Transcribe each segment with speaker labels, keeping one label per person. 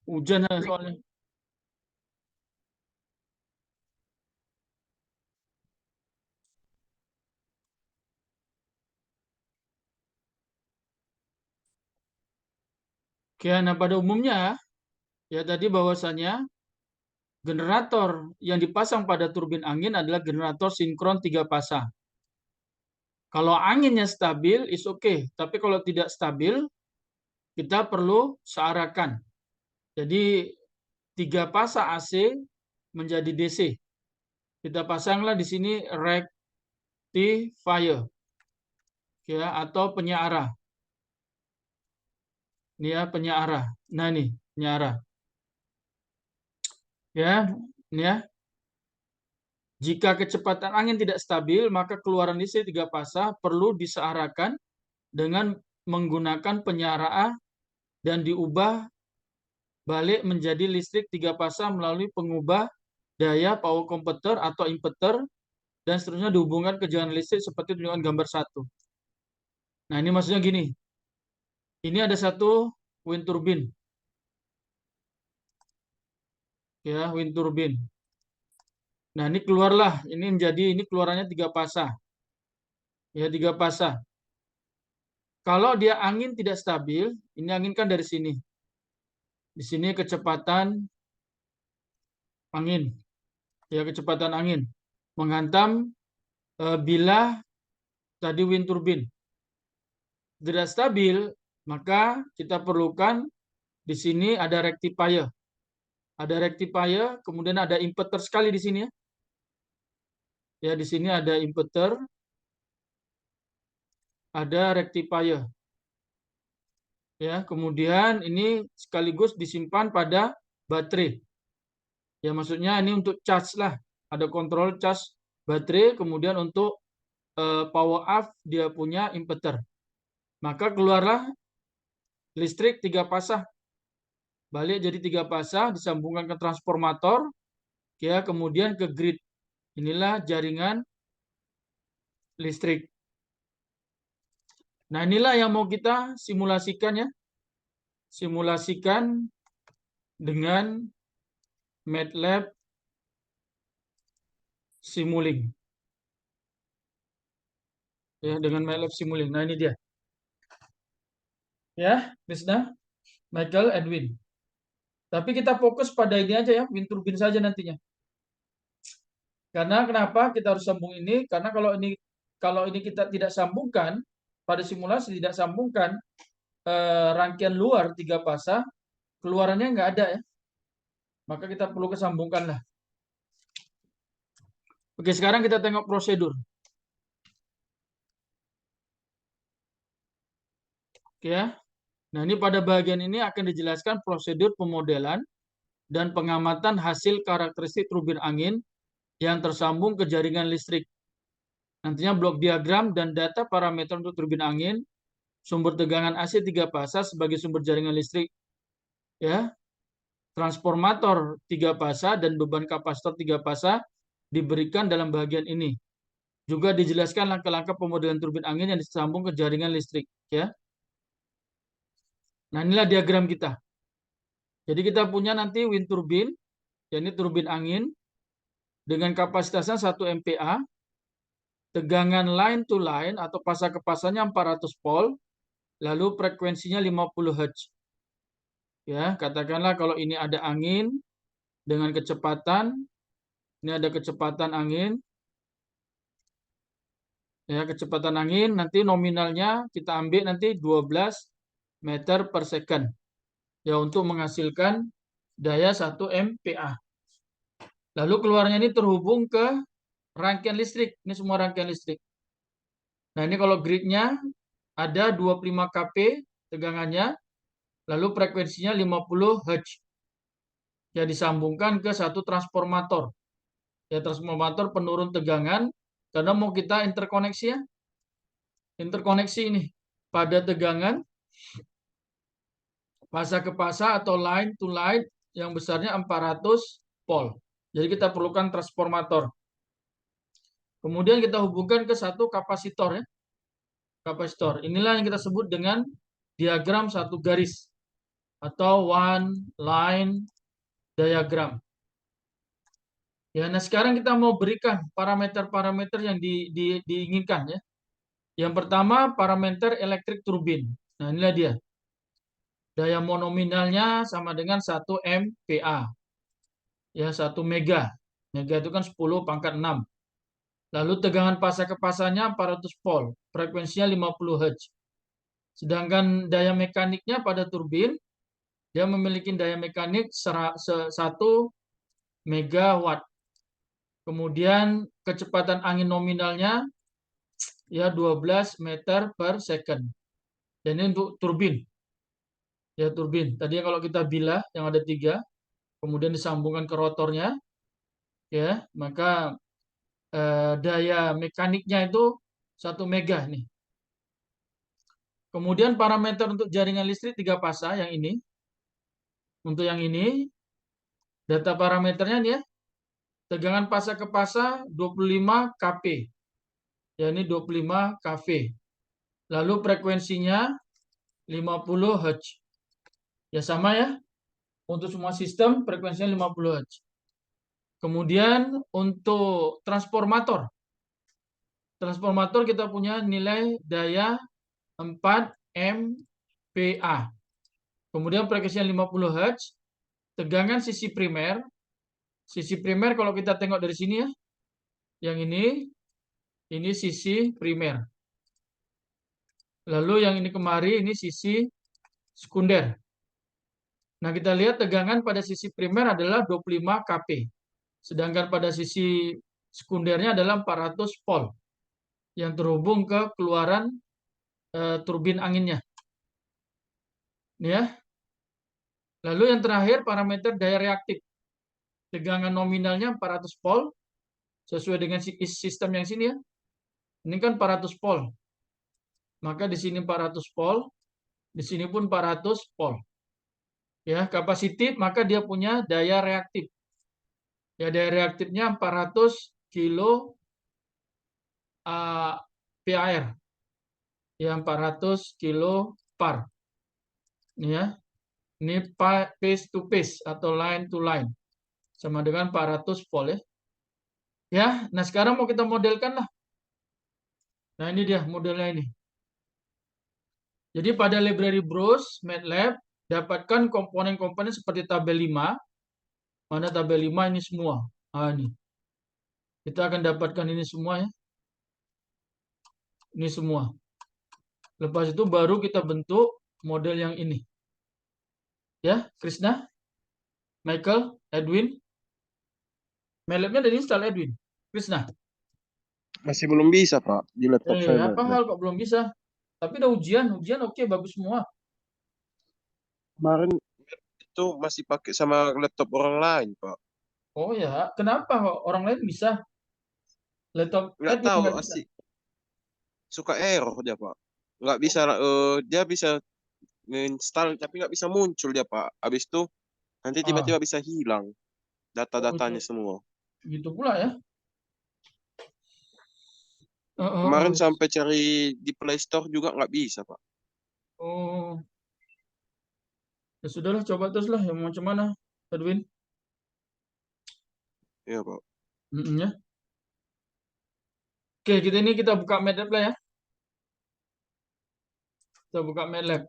Speaker 1: Hujan soalnya. Oke, nah pada umumnya ya tadi bahwasanya generator yang dipasang pada turbin angin adalah generator sinkron 3 pasang. Kalau anginnya stabil, is okay. Tapi kalau tidak stabil, kita perlu searahkan. Jadi 3 pasang AC menjadi DC. Kita pasanglah di sini rectifier, ya, atau penyearah. Ini ya penyearah. Nah ini penyearah. Ya, ini ya. Jika kecepatan angin tidak stabil, maka keluaran listrik 3 pasang perlu disearahkan dengan menggunakan penyearah dan diubah balik menjadi listrik 3 pasang melalui pengubah daya power converter atau inverter dan seterusnya dihubungkan ke jaringan listrik seperti tunjukkan gambar 1. Nah, ini maksudnya gini. Ini ada satu wind turbine. Ya, wind turbine. Nah, ini keluarlah. Ini keluarannya 3 pasang. Ya, 3 pasang. Kalau dia angin tidak stabil, ini angin kan dari sini. Di sini kecepatan angin. Ya, kecepatan angin menghantam bilah tadi wind turbine. Tidak stabil, maka kita perlukan di sini ada rectifier. Ada rectifier, kemudian ada inverter sekali di sini ya. Ya, di sini ada inverter, ada rectifier. Ya, kemudian ini sekaligus disimpan pada baterai. Ya, maksudnya ini untuk charge lah. Ada kontrol charge baterai, kemudian untuk power up dia punya inverter. Maka keluarlah listrik 3 pasang. Balik jadi 3 pasang, disambungkan ke transformator, ya, kemudian ke grid. Inilah jaringan listrik. Nah, inilah yang mau kita simulasikan ya. Simulasikan dengan MATLAB Simulink. Ya, dengan MATLAB Simulink. Nah, ini dia. Ya, Krisna, Michael, Edwin. Tapi kita fokus pada ini aja ya, wind turbine saja nantinya. Karena kenapa kita harus sambung ini? Karena kalau ini kita tidak sambungkan pada simulasi tidak sambungkan rangkaian luar 3 pasang, keluarannya nggak ada ya. Maka kita perlu kesambungkan lah. Oke, sekarang kita tengok prosedur. Oke ya. Nah, ini pada bagian ini akan dijelaskan prosedur pemodelan dan pengamatan hasil karakteristik turbin angin yang tersambung ke jaringan listrik. Nantinya blok diagram dan data parameter untuk turbin angin, sumber tegangan AC 3 pasang sebagai sumber jaringan listrik, ya, transformator 3 pasang dan beban kapasitor 3 pasang diberikan dalam bagian ini. Juga dijelaskan langkah-langkah pemodelan turbin angin yang disambung ke jaringan listrik, ya. Nah, inilah diagram kita. Jadi kita punya nanti wind turbine, yakni turbin angin dengan kapasitasnya 1 MPa, tegangan line to line atau pasang ke pasangnya 400 volt, lalu frekuensinya 50 Hz. Ya, katakanlah kalau ini ada angin dengan kecepatan, ini ada kecepatan angin, ya, kecepatan angin nanti nominalnya kita ambil nanti 12 meter per second. Ya, untuk menghasilkan daya 1 MPa. Lalu keluarnya ini terhubung ke rangkaian listrik. Ini semua rangkaian listrik. Nah, ini kalau gridnya ada 25 kP tegangannya, lalu frekuensinya 50 Hz. Ya, disambungkan ke satu transformator. Ya, transformator penurun tegangan, karena mau kita interkoneksi ya. Interkoneksi ini pada tegangan pasang ke pasang atau line to line yang besarnya 400 volt. Jadi kita perlukan transformator. Kemudian kita hubungkan ke satu kapasitor ya. Kapasitor. Inilah yang kita sebut dengan diagram satu garis. atau one line diagram. Ya, nah sekarang kita mau berikan parameter-parameter yang diinginkan ya. Yang pertama parameter elektrik turbin. Nah, inilah dia. Daya monominalnya sama dengan 1 MPa. Ya, 1 mega. Mega itu kan 10 pangkat 6. Lalu tegangan fase kepasannya 400 volt. Frekuensinya 50 Hz. Sedangkan daya mekaniknya pada turbin, dia memiliki daya mekanik 1 megawatt. Kemudian kecepatan angin nominalnya ya 12 meter per second. Dan ini untuk turbin. Ya turbin. Tadi kalau kita bilah yang ada 3, kemudian disambungkan ke rotornya, ya maka daya mekaniknya itu 1 mega nih. Kemudian parameter untuk jaringan listrik 3 fasa yang ini. Untuk yang ini, data parameternya nih ya, tegangan fasa ke fasa 25 kP. Ya ini 25 kV. Lalu frekuensinya 50 Hz. Ya sama ya. Untuk semua sistem frekuensinya 50 Hz. Kemudian untuk transformator. Transformator kita punya nilai daya 4 MPa. Kemudian frekuensinya 50 Hz. Tegangan sisi primer. Sisi primer kalau kita tengok dari sini ya. Yang ini sisi primer. Lalu yang ini kemari ini sisi sekunder. Nah, kita lihat tegangan pada sisi primer adalah 25 kP. Sedangkan pada sisi sekundernya adalah 400 volt yang terhubung ke keluaran turbin anginnya. Ya. Lalu yang terakhir parameter daya reaktif. Tegangan nominalnya 400 volt sesuai dengan sistem yang sini ya. Ini kan 400 volt. Maka di sini 400 volt, di sini pun 400 volt. Ya, kapasitif maka dia punya daya reaktif. Ya, daya reaktifnya 400 kilo PAR. Ya, 400 kilo par. Ini ya. Ini pace to pace atau line to line. Sama dengan 400 volt ya. Ya, nah sekarang mau kita modelkan lah. Nah, ini dia modelnya ini. Jadi pada library browse MATLAB dapatkan komponen-komponen seperti tabel 5. Mana tabel 5 ini semua. Nah, ini. Kita akan dapatkan ini semua ya. Ini semua. Lepas itu baru kita bentuk model yang ini. Ya, Krishna, Michael, Edwin. MATLAB-nya dari install Edwin. Krishna.
Speaker 2: Masih belum bisa, Pak, di laptop saya.
Speaker 1: Apa hal kok belum bisa? Tapi udah ujian oke bagus semua.
Speaker 2: Kemarin itu masih pakai sama laptop orang lain, Pak.
Speaker 1: Oh ya, kenapa kok orang lain bisa? Laptop
Speaker 2: Nggak
Speaker 1: Edwin
Speaker 2: tahu,
Speaker 1: nggak bisa.
Speaker 2: asik suka error dia, Pak. Nggak bisa, dia bisa install tapi nggak bisa muncul dia, Pak. Habis itu nanti
Speaker 1: Ah,
Speaker 2: tiba-tiba bisa hilang
Speaker 1: oh itu
Speaker 2: data-datanya semua.
Speaker 1: gitu pula ya.
Speaker 2: Kemarin sampai cari di Play Store juga nggak bisa, Pak.
Speaker 1: Oh, ya sudahlah, coba terus lah yang macam mana, Edwin.
Speaker 2: Iya, Pak.
Speaker 1: Ya. Oke, kita buka MATLAB lah ya. Kita buka MATLAB.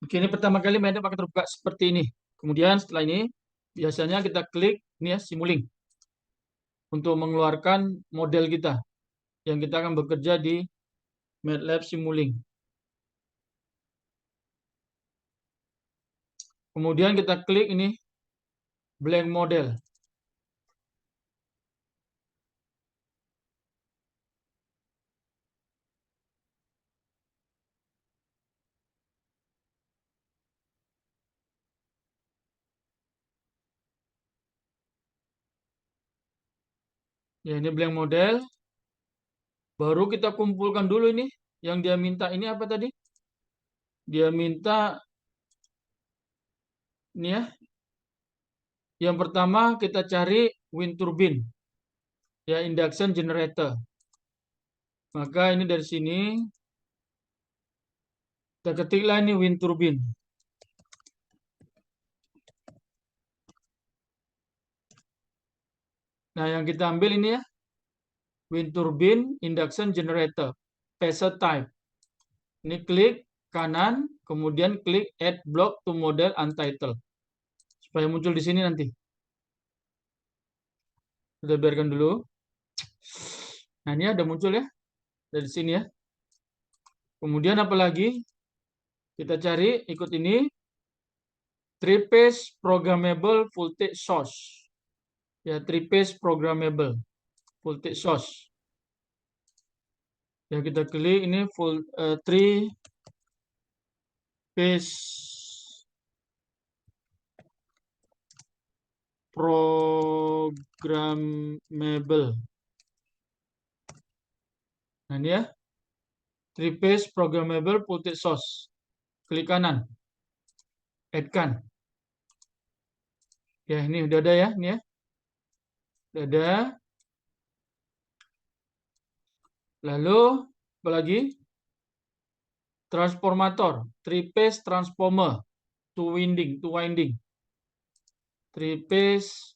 Speaker 1: Oke, ini pertama kali MATLAB akan terbuka seperti ini. Kemudian setelah ini, biasanya kita klik ini ya, Simulink. Untuk mengeluarkan model kita. Yang kita akan bekerja di MATLAB Simulink. Kemudian kita klik ini, blank model. Ya, ini blank model. Baru kita kumpulkan dulu ini Yang dia minta ini apa tadi? Dia minta ini ya. Yang pertama kita cari wind turbine, ya induction generator. Maka ini dari sini kita ketiklah ini wind turbine. Nah, yang kita ambil ini ya, wind turbine induction generator, phase type. Ini klik kanan, kemudian klik add block to model untitled. Supaya muncul di sini nanti. Kita biarkan dulu. Nah, ini ada muncul ya, dari sini ya. Kemudian apa lagi? Kita cari, ikut ini. Three-phase programmable voltage source. Ya, three-phase programmable voltage source. Ya, kita klik ini three phase programmable. Nah, ini ya. Three phase programmable voltage source. Klik kanan. Add-kan. Ya, ini udah ada ya, ini ya. Udah ada. Lalu apa lagi? Transformator, three phase transformer, two winding. Three phase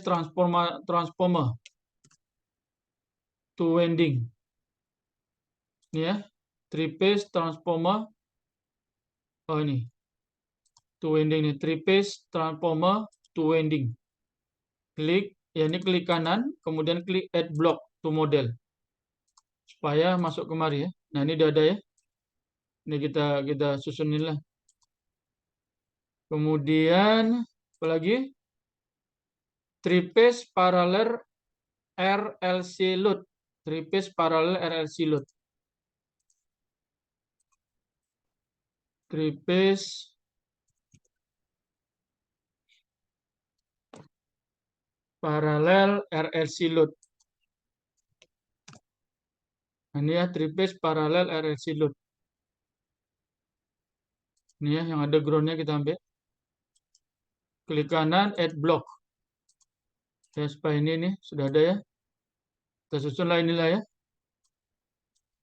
Speaker 1: transformer, two winding. Ini ya, three phase transformer. Oh ini, two winding nih, three phase transformer, two winding. Klik, ya ini klik kanan, kemudian klik add block to model supaya masuk kemari ya. Nah ini udah ada ya. Ini kita susunin lah. Kemudian apa lagi? Three phase parallel RLC load. Three phase parallel RLC load. Three phase parallel RLC load. Ini ya, three phase parallel RLC load. Ini ya, yang ada groundnya kita ambil. Klik kanan, add block. Ya, supaya ini nih, sudah ada ya. Kita susunlah inilah ya.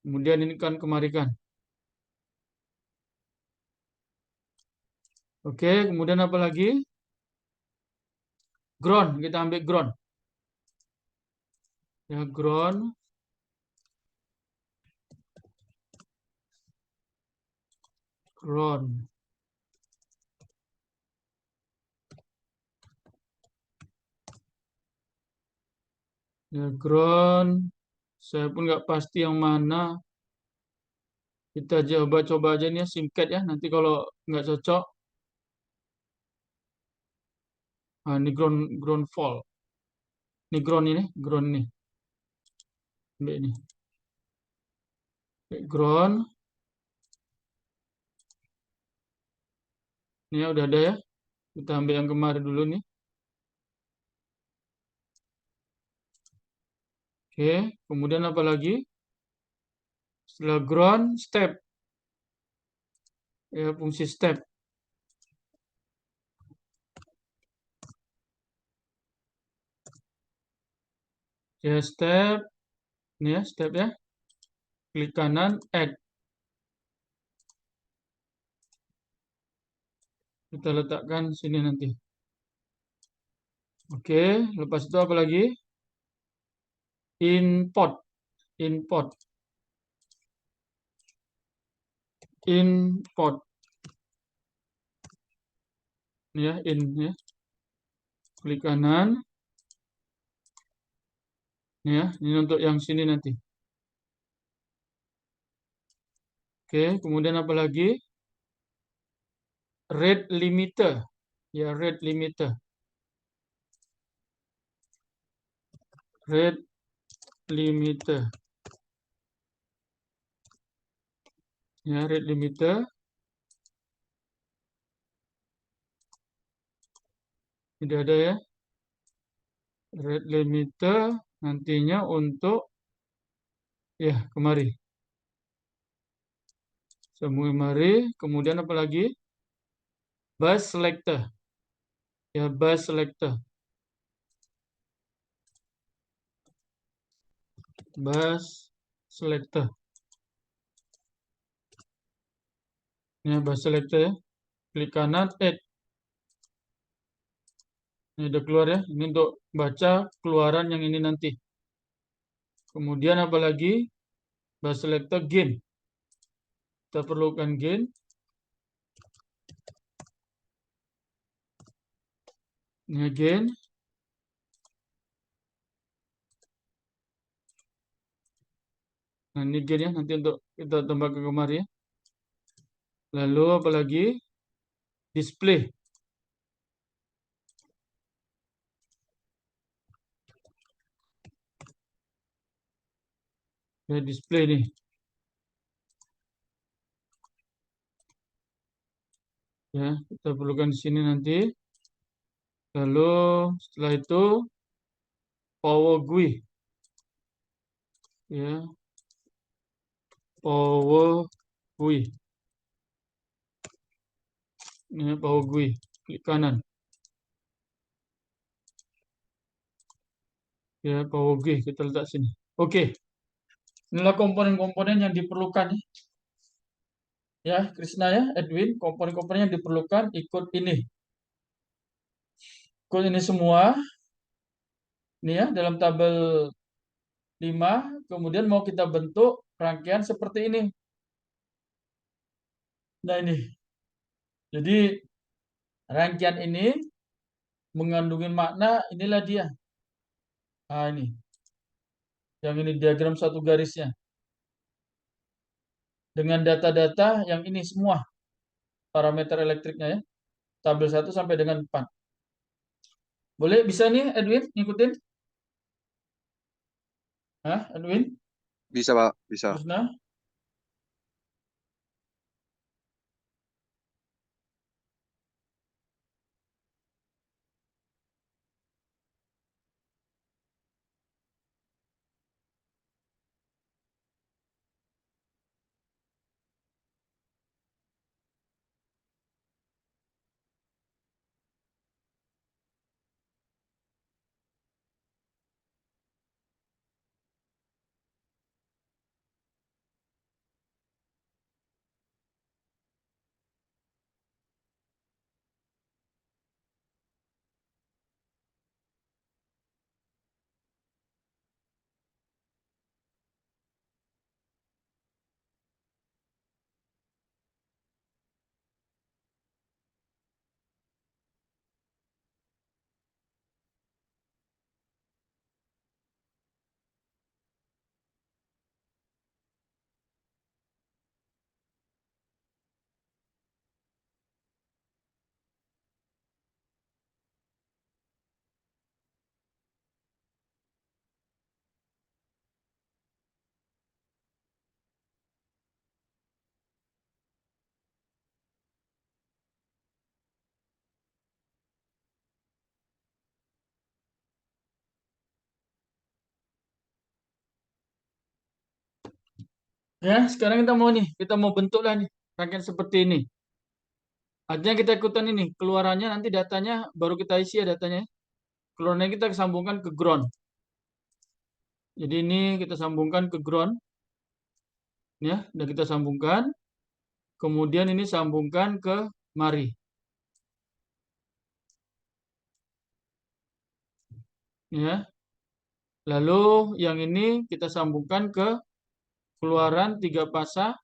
Speaker 1: Kemudian ini kan kemarikan. Oke, kemudian apa lagi? Ground, kita ambil ground. Ya, ground. Ground. Ya, ground. Saya pun nggak pasti yang mana. Kita coba aja nih ya, singkat ya. Nanti kalau nggak cocok, nah, ini ground fault. Ini ground ini. Ambil ini. Background. Ini ya udah ada ya. Kita ambil yang kemarin dulu nih. Oke, kemudian apa lagi? Setelah ground, step. Ya, fungsi step. Ya, step. Ini ya, step ya. Klik kanan, add. Kita letakkan sini nanti. Oke, lepas itu apa lagi? Import. Import. Import. Ini ya, ya. Klik kanan. Ini ya, ini untuk yang sini nanti. Oke, kemudian apa lagi? Rate limiter. Ya, rate limiter. Rate limiter. Ya, rate limiter. Tidak ada ya. Rate limiter nantinya untuk ya kemari. Semua mari. Kemudian apa lagi? Bus selector. Ya, bus selector. Bus selector. Ya, bus selector ya. Klik kanan, add. Ini udah keluar ya. Ini untuk baca keluaran yang ini nanti. Kemudian apa lagi? Bus selector gain. Kita perlukan gain. Ini gain. Nah, ini gain ya. Nanti untuk kita tambah ke kemari ya. Lalu apa lagi? Display. Ya, display nih. Ya, kita perlukan di sini nanti. Lalu setelah itu power GUI. Ya, power GUI. Ini power GUI. Klik kanan. Ya, power GUI kita letak sini. Oke. Inilah komponen-komponen yang diperlukan. Ya, Krisna ya, Edwin, komponen-komponen yang diperlukan ikut ini. Ikut ini semua. Ini ya, dalam tabel 5. Kemudian mau kita bentuk rangkaian seperti ini. Nah, ini. Jadi, rangkaian ini mengandungi makna, inilah dia. Nah, ini. Yang ini diagram satu garisnya. Dengan data-data yang ini semua. Parameter elektriknya ya. Tabel 1 sampai dengan 4. Boleh? Bisa nih, Edwin, ngikutin? Hah, Edwin?
Speaker 2: Bisa, Pak. Bisa.
Speaker 1: Krisna? Ya, sekarang kita mau bentuk lah nih rangkaian seperti ini. Artinya kita ikutan ini, keluarannya nanti datanya baru kita isi ya datanya. Keluarannya kita sambungkan ke ground. Jadi ini kita sambungkan ke ground. Ya, dan kita sambungkan. Kemudian ini sambungkan ke mari. Ya. Lalu yang ini kita sambungkan ke keluaran 3 pasah.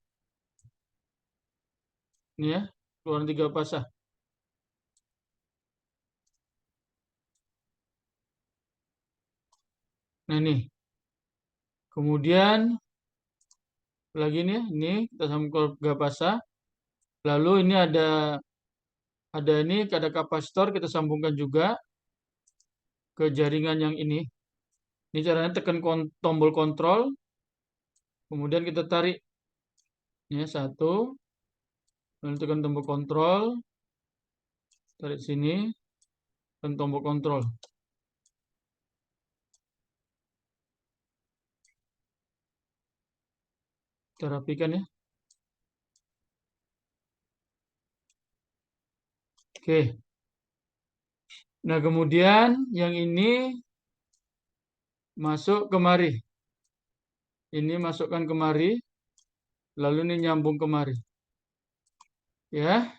Speaker 1: Ya, keluaran 3 pasah. Nah, ini. Kemudian lagi nih, ini kita sambungkan ke 3 pasah. Lalu ini ada kapasitor kita sambungkan juga ke jaringan yang ini. Ini caranya tekan tombol kontrol, kemudian kita tarik. Ya, 1, lalu tekan tombol kontrol, tarik sini, tekan tombol kontrol. Kita rapikan ya. Oke. Nah, kemudian yang ini masuk kemari. Ini masukkan kemari. Lalu ini nyambung kemari. Ya.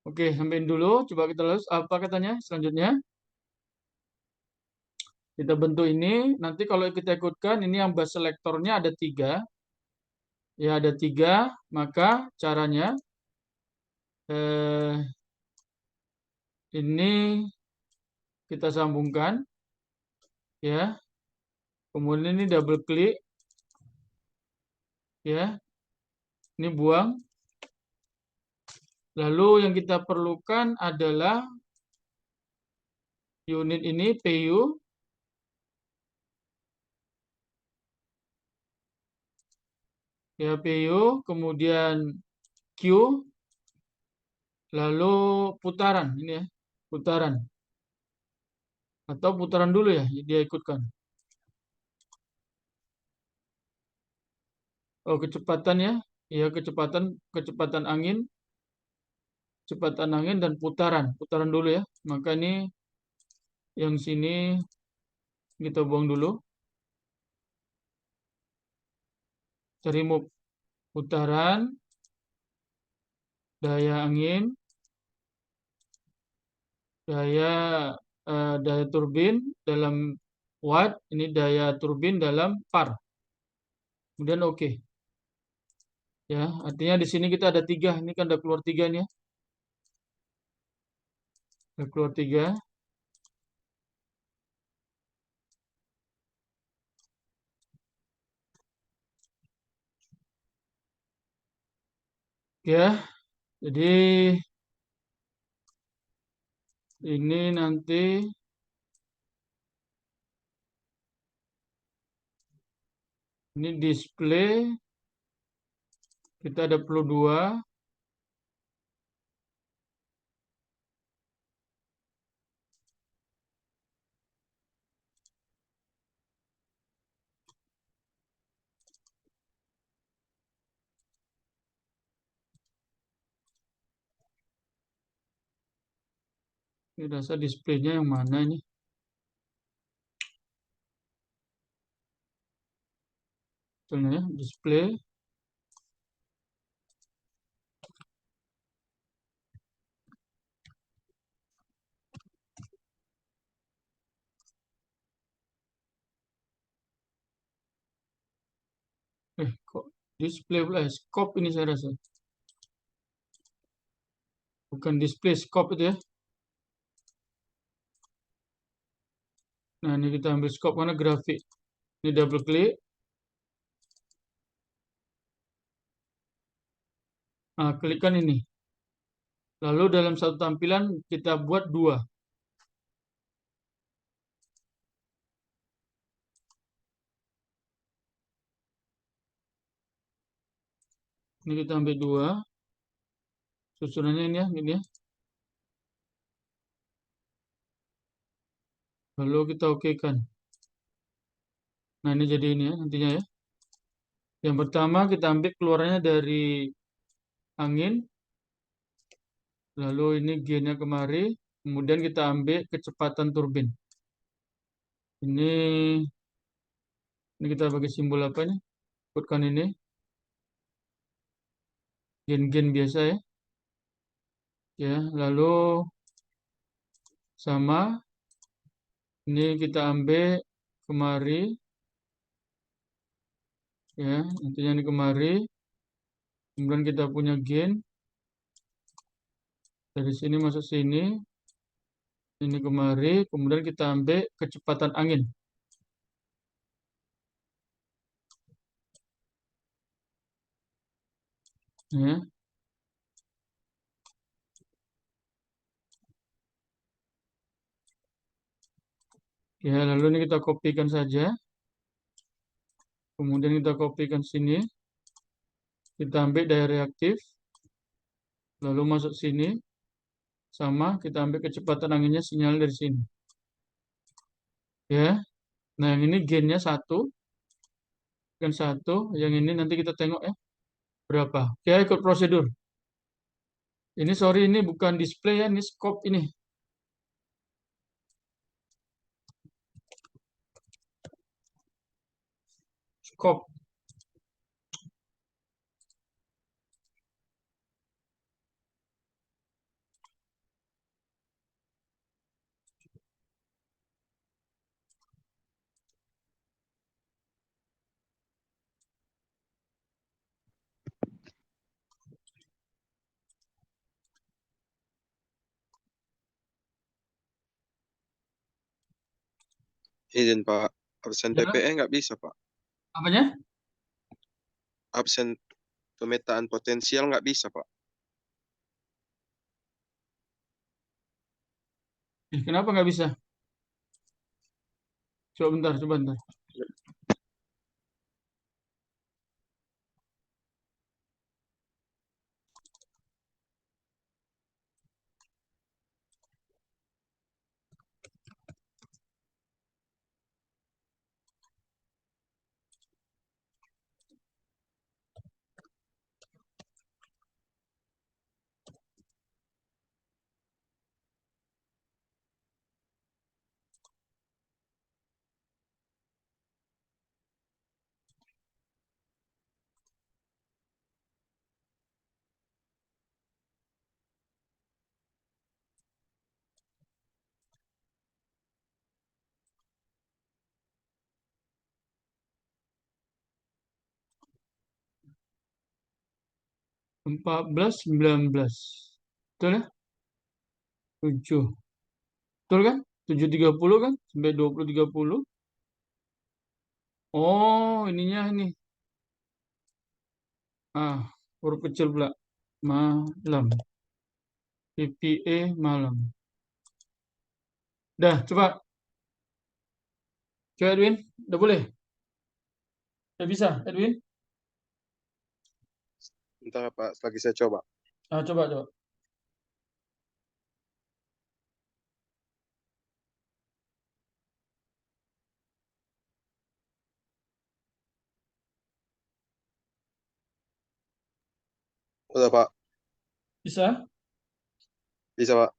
Speaker 1: Oke, sampein dulu. Coba kita lihat apa katanya selanjutnya. Kita bentuk ini. Nanti kalau kita ikutkan, ini yang bus selektornya ada 3. Ya, ada 3. Maka caranya ini kita sambungkan. Ya. Kemudian ini double klik. Ya. Ini buang. Lalu yang kita perlukan adalah unit ini PU. Ya, PU, kemudian Q, lalu putaran ini ya, putaran. Atau putaran dulu ya, dia ikutkan. Oh, kecepatan ya. Ya, kecepatan angin, dan putaran. Putaran dulu ya. Maka ini yang sini kita buang dulu. Cari remove putaran, daya angin, daya daya turbin dalam watt, ini daya turbin dalam par. Kemudian oke. Ya, artinya di sini kita ada 3. Ini kan udah keluar 3 nih ya. Udah keluar 3. Ya, jadi ini nanti ini display kita ada perlu 2. Ini rasa displaynya yang mana ini? Contohnya ya, display. Kok display pula ya? Scope ini saya rasa. Bukan display, scope itu ya. Nah, ini kita ambil scope mana grafik. Ini double klik. Nah, klikkan ini. Lalu dalam satu tampilan kita buat 2. Ini kita ambil 2. Susunannya ini ya, ini ya. Lalu kita okekan. Nah, ini jadi ini ya nantinya ya. Yang pertama kita ambil keluarannya dari angin. Lalu ini G-nya kemari. Kemudian kita ambil kecepatan turbin. Ini kita bagi simbol apa nih? Ikutkan ini. Gen-gen biasa ya. Ya, lalu sama. Ini kita ambil kemari. Ya, intinya ini kemari. Kemudian kita punya gen. Dari sini masuk sini. Ini kemari. Kemudian kita ambil kecepatan angin. Ya. Ya, lalu ini kita kopikan saja. Kemudian kita kopikan sini. Kita ambil daya reaktif. Lalu masuk sini. Sama, kita ambil kecepatan anginnya sinyal dari sini. Ya. Nah, yang ini gennya 1. Kan satu, yang ini nanti kita tengok ya berapa. Oke, ikut prosedur. Ini sorry, ini bukan display ya, ini scope ini. Scope.
Speaker 2: Izin Pak, absen
Speaker 1: Ya,
Speaker 2: PPE nggak bisa Pak.
Speaker 1: apanya?
Speaker 2: Absen pemetaan potensial nggak bisa Pak.
Speaker 1: Kenapa nggak bisa? Coba bentar, coba bentar. Empat belas, 19. Betul ya? 7. Betul kan? 7.30 kan? Sampai 20.30. Oh, ininya ini. Ah, huruf kecil pula. Malam. PPE malam. Dah, coba. Coba Edwin. Udah boleh? Udah bisa, Edwin?
Speaker 2: Bentar Pak, lagi saya coba.
Speaker 1: Ah, coba, coba.
Speaker 2: Udah Pak,
Speaker 1: Bisa?
Speaker 2: bisa Pak.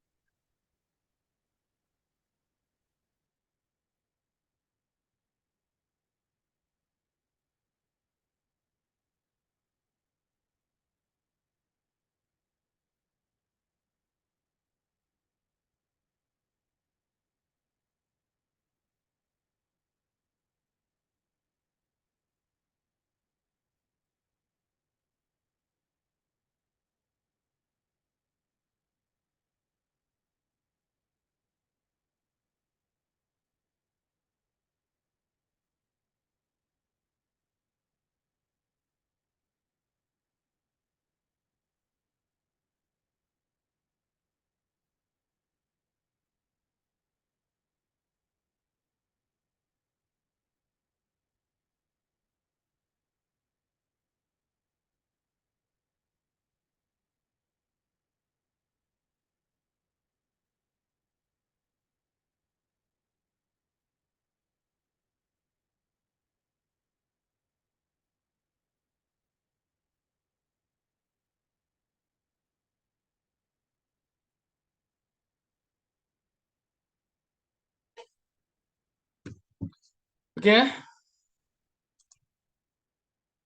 Speaker 1: Oke,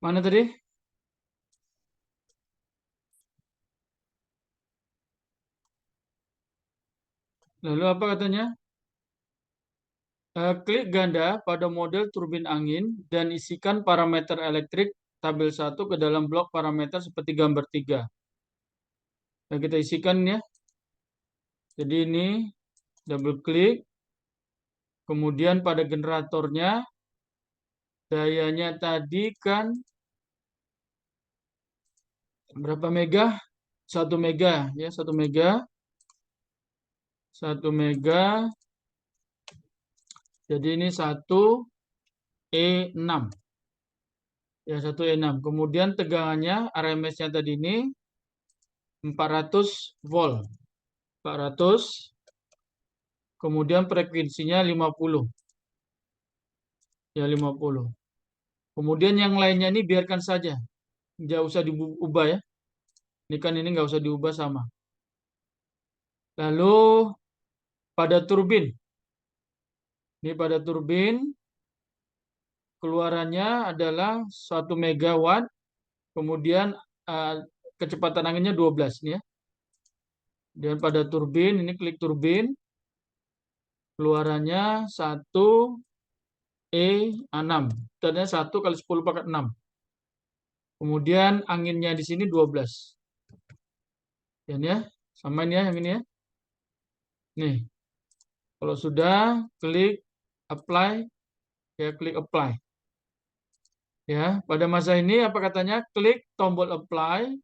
Speaker 1: mana tadi? Lalu apa katanya? Klik ganda pada model turbin angin dan isikan parameter elektrik tabel 1 ke dalam blok parameter seperti gambar 3. Nah, kita isikan ya. Jadi ini double klik. Kemudian pada generatornya dayanya tadi kan berapa mega? 1 mega ya, 1 mega. 1 mega. Jadi ini 1E6. Ya, 1E6. Kemudian tegangannya RMS-nya tadi ini 400 volt. 400. Kemudian frekuensinya 50. Ya, 50. Kemudian yang lainnya ini biarkan saja. Nggak usah diubah ya. Ini kan ini nggak usah diubah sama. Lalu pada turbin. Ini pada turbin keluarannya adalah 1 megawatt. Kemudian kecepatan anginnya 12 nih ya. Dan pada turbin, ini klik turbin. Keluarannya 1 E6. Tadinya 1 kali 10 pangkat 6. Kemudian anginnya di sini 12. Dan ya, samain ya yang ini ya. Nih, kalau sudah klik apply, ya klik apply. Ya, pada masa ini apa katanya? Klik tombol apply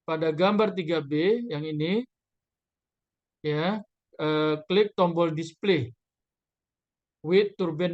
Speaker 1: pada gambar 3B yang ini. Ya, klik tombol display with turbine